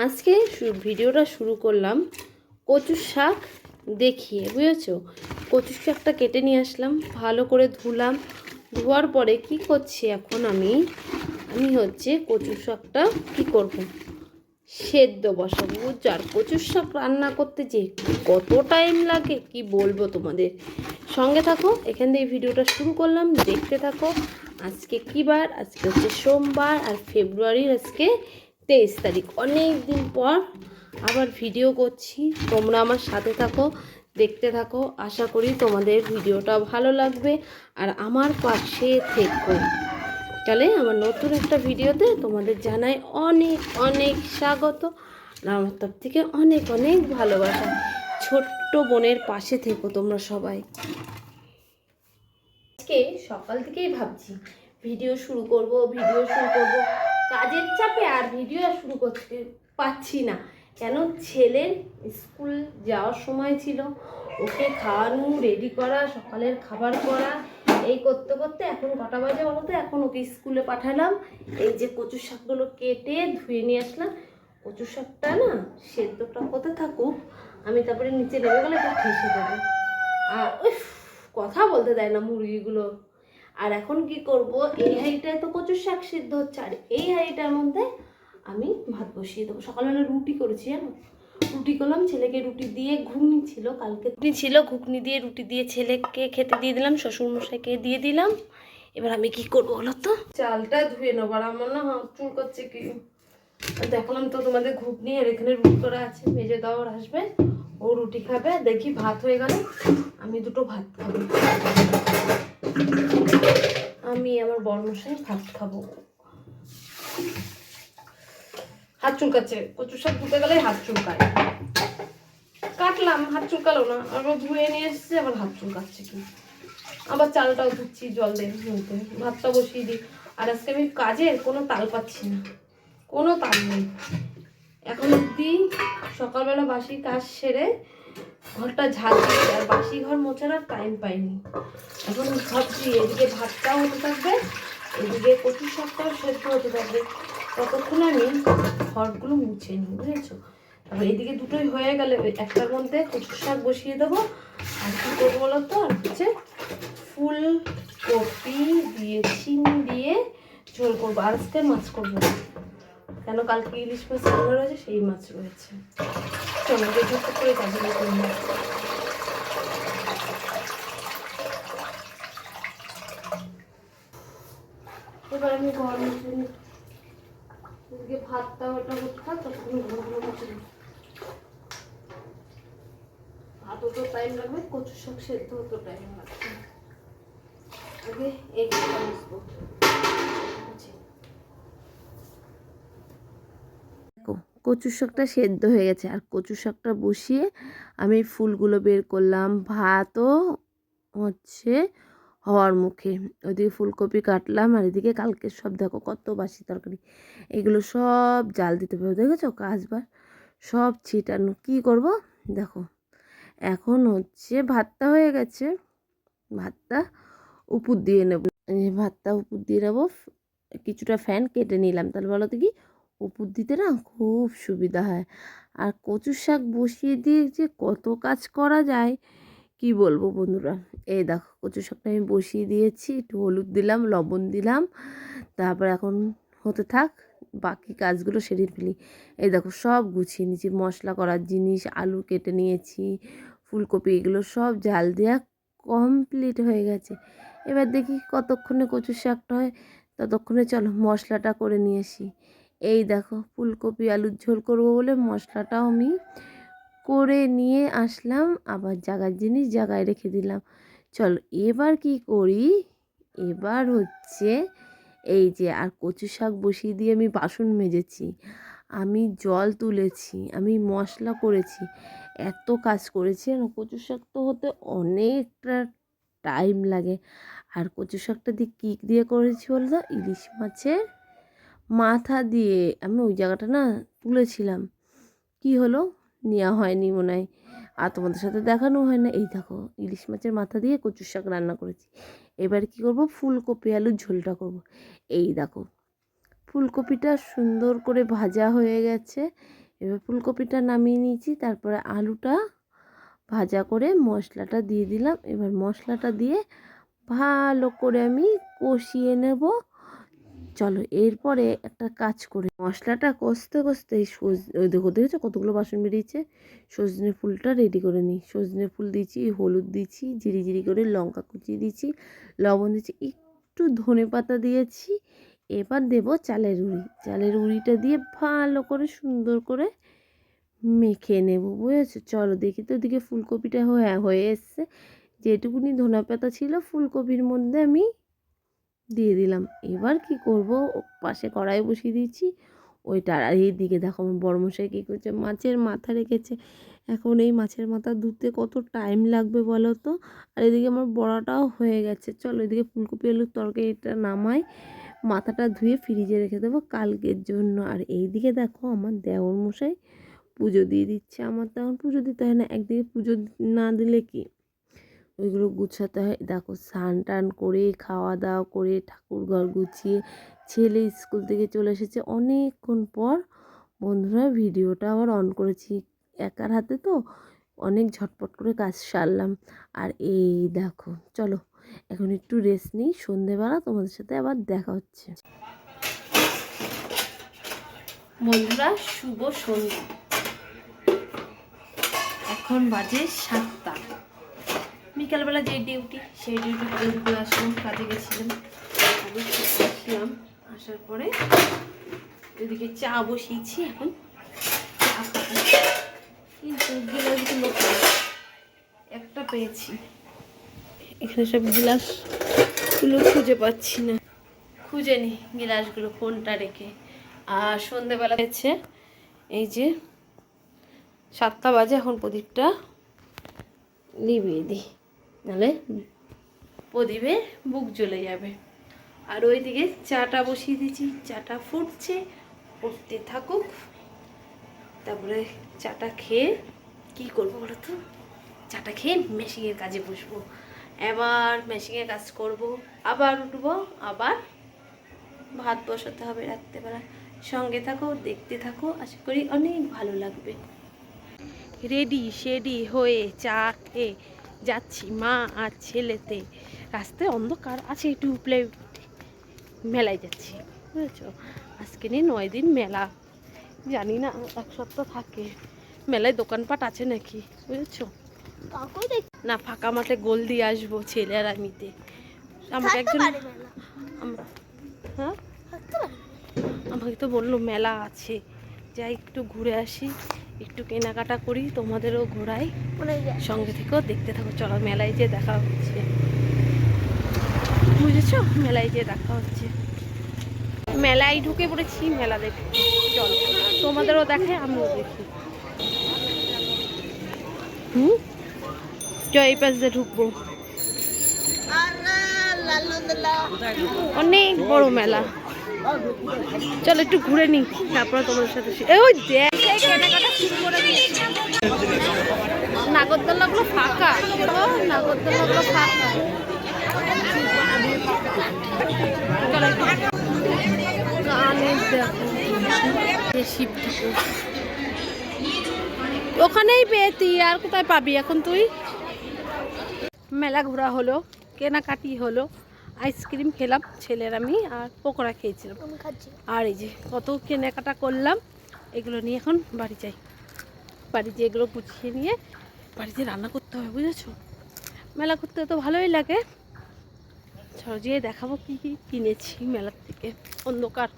আজকে ভিডিওটা শুরু করলাম কচুর শাক দেখিয়ে, বুঝেছো? কচুর শাকটা কেটে নিয়ে আসলাম, ভালো করে ধুলাম। ধোয়ার পরে কি করছি এখন আমি হচ্ছে কচুর শাকটা কি করব, সেদ্ধ বসাবো। আর কচুর শাক রান্না করতে যে কত টাইম লাগে কি বলবো তোমাদের। সঙ্গে থাকো, এখান থেকে ভিডিওটা শুরু করলাম, দেখতে থাকো। আজকে কী বার? আজকে হচ্ছে সোমবার, আর ফেব্রুয়ারির আজকে 23 তারিখ। অনেক দিন পর আবার ভিডিও করছি, তোমরা আমার সাথে থাকো, দেখতে থাকো। আশা করি তোমাদের ভিডিওটা ভালো লাগবে আর আমার পাশে থেকো। তাহলে আমার নতুন একটা ভিডিওতে তোমাদের জানাই অনেক অনেক স্বাগত আর আমার তরফ থেকে অনেক অনেক ভালোবাসা। ছোট্ট বোনের পাশে থেকো তোমরা সবাই। আজকে সকাল থেকেই ভাবছি ভিডিও শুরু করব, কাজের চাপে আর ভিডিও শুরু করতে পারছি না। কেন, ছেলের স্কুল যাওয়ার সময় ছিল, ওকে খাওয়ানো, রেডি করা, সকালের খাবার করা, এই করতে করতে এখন কটা বাজে বলো তো? এখন ওকে স্কুলে পাঠালাম। এই যে কচু শাকগুলো কেটে ধুয়ে নিয়ে আসলাম। কচু শাকটা না সেদ্ধটা হতে থাকুক, আমি তারপরে নিচে নেমে গেলে এটা ঠেসে দেবো। আর ওই কথা বলতে দেয় না মুরগিগুলো। আর এখন কি করব, এই হাঁড়িটায় তো কচুর শাক সিদ্ধ হচ্ছে, আর এই হাঁড়িটার মধ্যে আমি ভাত বসিয়ে দেবো। সকালবেলা রুটি করেছি, জানো, রুটি করলাম। ছেলেকে রুটি দিয়ে, ঘুগনি ছিল কালকে, ঘুগনি দিয়ে রুটি দিয়ে ছেলেকে খেতে দিয়ে দিলাম, শ্বশুরমশাইকে দিয়ে দিলাম। এবার আমি কি করবো বলো তো, চালটা ধুয়ে নেবো। আর আমার না হাত চুল করছে কি, দেখলাম তো তোমাদের ঘুগনি, আর এখানে রুটি করা আছে, ভেজে দেওয়ার আসবে, ও রুটি খাবে। দেখি ভাত হয়ে গেলে আমি দুটো ভাত খাবো, আমি আমার বড়মশাই ভাত খাবো। হাত চুলকাচ্ছে, কচু শাক ধুতে গেলে হাত চুলকায়। কাটলাম, হাত চুলকালো না, আবার ধুয়ে নিয়ে এসেছি, আবার হাত চুলকাচ্ছে কি। আবার চালটাও ধুচ্ছি, জল দিয়ে ধুতে, ভাতটা বসিয়ে দিই। আর আজকে আমি কাজের কোনো তাল পাচ্ছি না, কোনো তাল নেই এখন অব্দি। সকালবেলা বাসি কাজ সেরে ঘরটা ঝাড় দিচ্ছি, আর বাসি ঘর মোছার আর টাইম পাইনি। এখন ভাবছি এদিকে ভাতটাও হতে থাকবে, এদিকে কচু শাকটাও সেদ্ধ হতে থাকবে, ততক্ষণে আমি ঘরগুলো মুছে নিই, বুঝেছো? তারপর এদিকে দুটোই হয়ে গেলে একটার মধ্যে কচু শাক বসিয়ে দেবো। আর কি করবো বলো তো, আর হচ্ছে ফুলকপি দিয়ে চিনি দিয়ে ঝোল করবো। আর আজকে মাছ করবো, কেন কালকে ইলিশ মাছ রান্না রয়েছে, সেই মাছ রয়েছে। চলো ঝট করে কাজগুলো করি। এবার আমি ঘর মুছে নিই, এদিকে ভাতটা ওটা করতে থাক, ততক্ষণ ঘরগুলো মুছে নিই। ভাতও তো টাইম লাগবে, কচু শাক সেদ্ধ হতো টাইম লাগবে। আগে এইগুলো মুছবো। কচু শাকটা সেদ্ধ হয়ে গেছে, আর কচু শাকটা বসিয়ে আমি ফুলগুলো বের করলাম। ভাতও হচ্ছে হওয়ার মুখে, ওইদিকে ফুলকপি কাটলাম, আর এদিকে কালকে সব দেখো কত বাসি তরকারি, এগুলো সব জাল দিতে পারবো। দেখেছো কাজবার সব ছিটানো। কি করব দেখো, এখন হচ্ছে ভাতটা হয়ে গেছে, ভাতটা উপর দিয়ে নেব, ভাতটা উপর দিয়ে নেবো। কিছুটা ফ্যান কেটে নিলাম, তাহলে বলো তো কি উপর দিতে না খুব সুবিধা হয়। আর কচুর শাক বসিয়ে দিয়ে যে কত কাজ করা যায় কি বলবো বন্ধুরা। এই দেখো কচু শাকটা আমি বসিয়ে দিয়েছি, একটু হলুদ দিলাম, লবণ দিলাম, তারপর এখন হতে থাক, বাকি কাজগুলো সেরে ফেলি। এই দেখো সব গুছিয়ে নিয়েছি, মশলা করার জিনিস, আলু কেটে নিয়েছি, ফুলকপি, এগুলো সব জাল দেওয়া কমপ্লিট হয়ে গেছে। এবার দেখি কতক্ষণে কচুর শাকটা হয়, ততক্ষণে চলো মশলাটা করে নিয়ে আসি। এই দেখো ফুলকপি আলুর ঝোল করবো বলে মশলাটাও আমি করে নিয়ে আসলাম, আবার জায়গার জিনিস জায়গায় রেখে দিলাম। চলো এবার কি করি, এবার হচ্ছে এই যে, আর কচু শাক বসিয়ে দিয়ে আমি বাসন মেজেছি, আমি জল তুলেছি, আমি মশলা করেছি, এত কাজ করেছি। আর কচু শাক তো হতে অনেকটা টাইম লাগে। আর কচু শাকটা দিয়ে কী দিয়ে করেছি বলতো, ইলিশ মাছের মাথা দিয়ে। আমি ওই জায়গাটা না তুলেছিলাম, কি হলো নেওয়া হয়নি মনে হয়, আর তোমাদের সাথে দেখানো হয় না। এই দেখো ইলিশ মাছের মাথা দিয়ে কচুর শাক রান্না করেছি। এবার কি করব, ফুলকপি আলুর ঝোলটা করব। এই দেখো ফুলকপিটা সুন্দর করে ভাজা হয়ে গেছে, এবার ফুলকপিটা নামিয়ে নিয়েছি, তারপরে আলুটা ভাজা করে মশলাটা দিয়ে দিলাম। এবার মশলাটা দিয়ে ভালো করে আমি কষিয়ে নেব। চলো এরপরে একটা কাজ করে মশলাটা কষতে কষতে ওই দেখেছো কতগুলো বাসন বেরিয়েছে, সজনে ফুলটা রেডি করে নিই। সজনে ফুল দিয়েছি, হলুদ দিয়েছি, জিরি জিরি করে লঙ্কা কুচিয়ে দিয়েছি, লবণ দিয়েছি, একটু ধনে পাতা দিয়েছি। এবার দেব চালের উঁড়িটা দিয়ে ভালো করে সুন্দর করে মেখে নেব, বুঝেছো। চলো দেখি তো ওদিকে ফুলকপিটা হয়ে এসছে। যেটুকুনি ধনে পাতা ছিল ফুলকপির মধ্যে আমি দিয়ে দিলাম। এবার কি করব, পাশে কড়াই বসিয়ে দিয়েছি ওইটা। আর এইদিকে দেখো আমার বড়মশাই কী করছে, মাছের মাথা রেখেছে। এখন এই মাছের মাথা ধুতে কত টাইম লাগবে বলো তো। আর এদিকে আমার বড়াটাও হয়ে গেছে। চলো এদিকে ফুলকপি আলুর তরকারিটা নামাই, মাথাটা ধুয়ে ফ্রিজে রেখে দেবো কালকের জন্য। আর এইদিকে দেখো আমার দেওর মশাই পুজো দিয়ে দিচ্ছে। আমার তো এখন পুজো দিতে হয় না, একদিকে পুজো না দিলে কি ওইগুলো গুছাতে হয়। দেখো স্নান টান করে খাওয়া দাওয়া করে ঠাকুর ঘর গুছিয়ে ছেলে স্কুল থেকে চলে এসেছে অনেকক্ষণ পর। বন্ধুরা ভিডিওটা আবার অন করেছি, একার হাতে তো অনেক ঝটপট করে কাজ সারলাম। আর এই দেখো চলো এখন একটু রেস্ট নিই, সন্ধেবেলা তোমাদের সাথে আবার দেখা হচ্ছে। বন্ধুরা শুভ সন্ধ্যা, এখন বাজে 7টা। বিকালবেলা যে ডিউটি সেই ডিউটি করে আসলাম, কাজে গেছিলাম, আসলাম, আসার পরে এদিকে চা বসিয়েছি। এখন চা খাবো, কিন্তু গিলাসগুলো একটা পেয়েছি, এখানে সব গিলাসগুলো খুঁজে পাচ্ছি না, খুঁজে নি গিলাসগুলো ফোনটা রেখে। আর সন্ধেবেলা হয়েছে, এই যে 7টা বাজে, এখন প্রদীপটা নিভিয়ে দিই, নাহলে প্রদীপে বুক জ্বলে যাবে। আর ওইদিকে চাটা বসিয়ে দিয়েছি, চাটা ফুটছে, ফুটতে থাকুক। তারপরে চাটা খেয়ে কি করবো বলো তো, চাটা খেয়ে মেশিনের কাজে বসবো। এবার মেশিনের কাজ করব, আবার উঠবো, আবার ভাত বসাতে হবে রাত্রেবেলা। সঙ্গে থাকো, দেখতে থাকো, আশা করি অনেক ভালো লাগবে। রেডি হয়ে চা খেয়ে যাচ্ছি মা আর ছেলেতে। রাস্তায় অন্ধকার আছে, একটু উপলে মেলায় যাচ্ছি, বুঝেছো। আজকে নিয়ে 9 দিন মেলা, জানি না 1 সপ্তাহ থাকে। মেলায় দোকানপাট আছে নাকি, বুঝেছো না। ফাঁকা মাঠে গোল দিয়ে আসবো ছেলে আর আমিতে। আমাকে একজন হ্যাঁ আমাকে তো বললো মেলা আছে, যাই একটু ঘুরে আসি, একটু কেনাকাটা করি, তোমাদেরও ঘোরাই, সঙ্গে থেকেও দেখতে থাকো। চলো মেলায় যেয়ে দেখা হচ্ছে, বুঝেছো, মেলায় যেয়ে দেখা হচ্ছে। মেলায় ঢুকে পড়েছি, মেলা দেখি। চলো তোমাদেরও দেখে, আমিও দেখি। এই পাশ দিয়ে ঢুকবো, অনেক বড় মেলা। চলো একটু ঘুরে নি, তারপরে তোমাদের সাথে ওই কেনাকাটা শুরু করে দিয়েছি। নাগরদোল্লাগুলো ফাঁকা, নাগরদোল্লাগুলো ফাঁকা। চলো কানের দেখো, শিব ঠাকুর ওখানেই পেয়েছি, আর কোথায় পাবি এখন তুই। মেলা ঘোরা হলো, কেনাকাটি হলো, আইসক্রিম খেলাম ছেলের আমি, আর পকোড়া খেয়েছিলাম। আর এই যে কত কেনাকাটা করলাম, এগুলো নিয়ে এখন বাড়ি যাই। বাড়ি যেয়ে এগুলো গুছিয়ে নিয়ে বাড়িতে রান্না করতে হবে, বুঝেছো। মেলা করতে তো ভালোই লাগে। চলো যেয়ে দেখাবো কি কি কিনেছি মেলার থেকে। অন্ধকার।